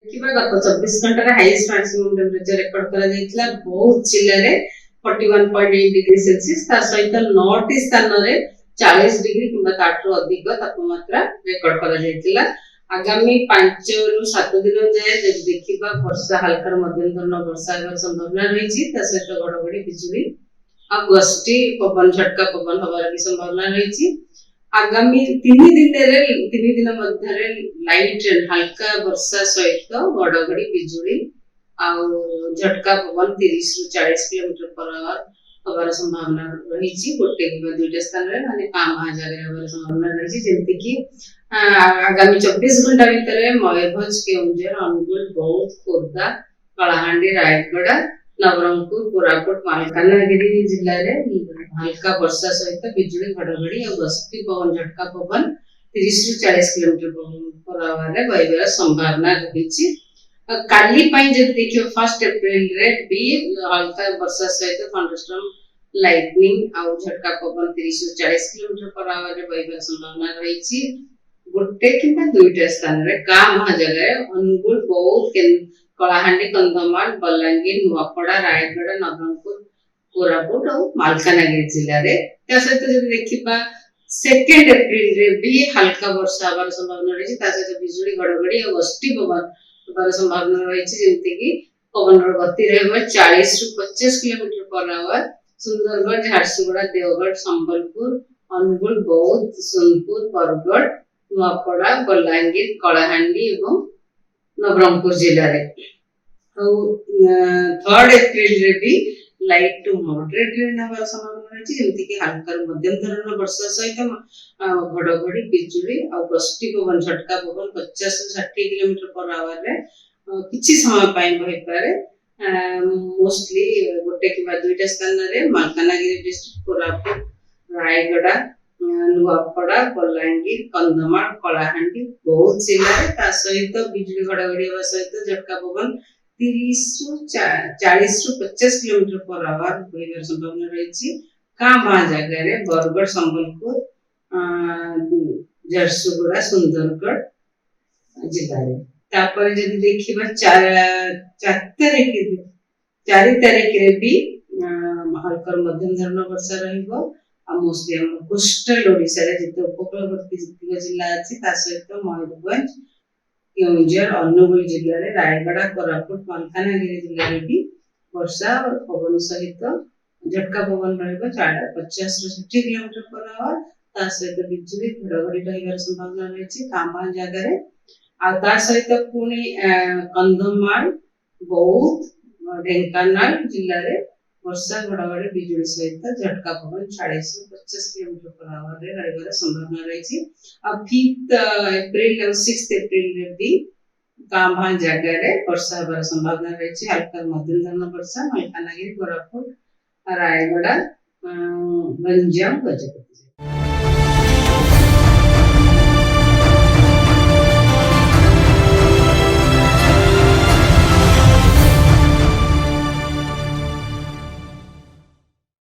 ଦେଖିବା ଗତ 24 ଘଣ୍ଟାରେ ହାଇଏଷ୍ଟ ମ୍ୟାକ୍ସିମମ୍ ଟେମ୍ପରେଚର ରେକର୍ଡ କରାଯାଇଥିଲା ବହୁତ ଜିଲ୍ଲାରେ 41.8 ଡିଗ୍ରୀ ସେଲସିୟସ୍। ତା ସହିତ 9ଟି ସ୍ଥାନରେ 40 ଡିଗ୍ରୀ କିମ୍ବା ତାଠୁ ଅଧିକ ତାପମାତ୍ରା ରେକର୍ଡ କରାଯାଇଥିଲା। ଆଗାମୀ 5ରୁ 7 ଦିନ ଯାଏ ଯଦି ଦେଖିବା ବର୍ଷା ହାଲକାର ମଧ୍ୟମ ଧରଣର ବର୍ଷା ହେବାର ସମ୍ଭାବନା ରହିଛି। ତା ସହିତ ଘଡଘଡି ବିଜୁଳି ଆଉ ଗଷ୍ଟି ପବନ ଝଟକା ପବନ ହବାର ବି ସମ୍ଭାବନା ରହିଛି। ଆଗାମୀ 3 ଦିନ ମଧ୍ୟରେ ଲାଇଟ୍ ହାଲକା ବର୍ଷା ସହିତ ଘଡଘଡି ବିଜୁଳି ଆଉ ଝଟକା ପବନ 30ରୁ 40 କିଲୋମିଟର ପର ଆୱାର ହବାର ସମ୍ଭାବନା ରହିଛି। ଗୋଟେ କିମ୍ବା ଦୁଇଟା ସ୍ଥାନରେ ମାନେ କାଁ ଭାଁ ଜାଗାରେ ହବାର ସମ୍ଭାବନା ରହିଛି। ଯେମିତିକି ଆଗାମୀ 24 ଘଣ୍ଟା ଭିତରେ ମୟୂରଭଞ୍ଜ, କେଉଁଝର, ଅନୁଗୁଳ, ବୌଦ୍ଧ, ଖୋର୍ଦ୍ଧା, କଳାହାଣ୍ଡି, ରାୟଗଡା, ନବରଙ୍ଗପୁର, କୋରାପୁଟ, ମାଲକାନଗିରି ଜିଲ୍ଲାରେ ହାଲକା ବର୍ଷା ସହିତ ବିଜୁଳି ଘଡଘଡି ଆଉ ଗସ୍ତି ପବନ ଝଟକା ପବନ 30ରୁ 40 କିଲୋମିଟର ପର ଆୱାରରେ ବହିବାର ସମ୍ଭାବନା ରହିଛି। କାଲି ପାଇଁ ଯଦି ଦେଖିବ 1 ଏପ୍ରିଲରେ ବି ହାଲକା ବର୍ଷା ସହିତ ଥଣ୍ଡରଷ୍ଟର୍ମ, ଲାଇଟନିଂ ଆଉ ଝଟକା ପବନ 30ରୁ 40 କିଲୋମିଟର ପର ଆୱାରରେ ବହିବାର ସମ୍ଭାବନା ରହିଛି। ଗୋଟେ କିମ୍ବା ଦୁଇଟା ସ୍ଥାନରେ କାଁ ଭାଁ ଜାଗାରେ ଅନୁଗୁଳ, ବୌଦ୍ଧ, କଳାହାଣ୍ଡି, କନ୍ଧମାଳ, ବଲାଙ୍ଗୀର, ନୂଆପଡା, ରାୟଗଡା, ନବରଙ୍ଗପୁର, କୋରାପୁଟ ଆଉ ମାଲକାନଗିରି ଜିଲ୍ଲାରେ। ତା ସହିତ ଯଦି ଦେଖିବା 2 ଏପ୍ରିଲରେ ବି ହାଲକା ବର୍ଷା ହବାର ସମ୍ଭାବନା ରହିଛି। ତା ସହିତ ବିଜୁଳି ଘଡଘଡି ଆଉ ଗଷ୍ଟି ପବନ ହବାର ସମ୍ଭାବନା ରହିଛି। ଯେମିତିକି ପବନର ଗତି ରହିବ 40ରୁ 50 kilometre per hour. Sundargarh, Jharsuguda, Deogarh, Sambalpur, Angul, Boudh, Sonepur, Bargarh, Nuapada, Balangir, Kalahandi ଏବଂ ନବରଙ୍ଗପୁର ଜିଲ୍ଲାରେ। ଆଉ 3 ଏପ୍ରିଲରେ ବି ଲାଇଟ୍ ଟୁ ମଡରେଟ୍ ରେନ୍ ହେବାର ସମ୍ଭାବନା ରହିଛି। ଯେମିତିକି ହାଲକାରୁ ମଧ୍ୟମ ଧରଣର ବର୍ଷା ସହିତ ଘଡଘଡି ବିଜୁଳି ଆଉ ଗଷ୍ଟି ପବନ ଝଟକା ପବନ 50ରୁ 60 କିଲୋମିଟର ପର ଆୱାରରେ କିଛି ସମୟ ପାଇଁ ବହିପାରେ। ମୋଷ୍ଟଲି ଗୋଟେ କିମ୍ବା ଦୁଇଟା ସ୍ଥାନରେ ମାଲକାନଗିରି ଡିଷ୍ଟ୍ରିକ୍ଟ, କୋରାପୁଟ, ରାୟଗଡା, ନୂଆପଡା, ବଲାଙ୍ଗୀର, କନ୍ଧମାଳ, କଳାହାଣ୍ଡି, ବୌଦ୍ଧ ଜିଲ୍ଲାରେ। ତା ସହିତ ବିଜୁଳି ଘଡଘଡି ହେବା ସହିତ ଝଟକା ପବନ 30ରୁ 40ରୁ 50 କିଲୋମିଟର ପର ଆୱାର ବହିବାର ସମ୍ଭାବନା ରହିଛି। କାଁ ଭାଁ ଜାଗାରେ ବରଗଡ଼, ସମ୍ବଲପୁର, ଝାରସୁଗୁଡା, ସୁନ୍ଦରଗଡ଼ ଜିଲ୍ଲାରେ। ତାପରେ ଯଦି ଦେଖିବା 4 ତାରିଖରେ ବି ହାଲକାରୁ ମଧ୍ୟମ ଧରଣର ବର୍ଷା ରହିବ। ଆଉ ମୋଷ୍ଟଲି ଆମ କୋଷ୍ଟାଲ ଓଡ଼ିଶାରେ ଯେତେ ଉପକୂଳବର୍ତ୍ତୀ ଯେତିକ ଜିଲ୍ଲା ଅଛି ତା ସହିତ ମୟୂରଭଞ୍ଜ, କେଉଁଝର, ଅନୁଗୁଳ ଜିଲ୍ଲାରେ, ରାୟଗଡା, କୋରାପୁଟ, ମାଲକାନଗିରି ଜିଲ୍ଲାରେ ବି ବର୍ଷା ପବନ ସହିତ ଝଟକା ପବନ ରହିବ 50ରୁ 60 କିଲୋମିଟର ପର ଆୱାର। ତା ସହିତ ବିଜୁଳି ଘଡଘଡି ରହିବାର ସମ୍ଭାବନା ରହିଛି କାଁ ଭାଁ ଜାଗାରେ। ଆଉ ତା ସହିତ ପୁଣି କନ୍ଧମାଳ, ବୌଦ୍ଧ, ଢେଙ୍କାନାଳ ଜିଲ୍ଲାରେ ବର୍ଷା ଘଡଘଡି ବିଜୁଳି ସହିତ ଝଟକା ପବନ 40ରୁ 50 କିଲୋମିଟର ପର ଆୱାରରେ ରହିବାର ସମ୍ଭାବନା ରହିଛି। ଆଉ 5 ଏପ୍ରିଲ ଆଉ 6 ଏପ୍ରିଲରେ ବି କାଁ ଭାଁ ଜାଗାରେ ବର୍ଷା ହେବାର ସମ୍ଭାବନା ରହିଛି। ହାଲକା ମଧ୍ୟମ ଧରଣର ବର୍ଷା ମାଲକାନଗିରି, କୋରାପୁଟ, ରାୟଗଡା, ଗଞ୍ଜାମ, ଗଜପତି।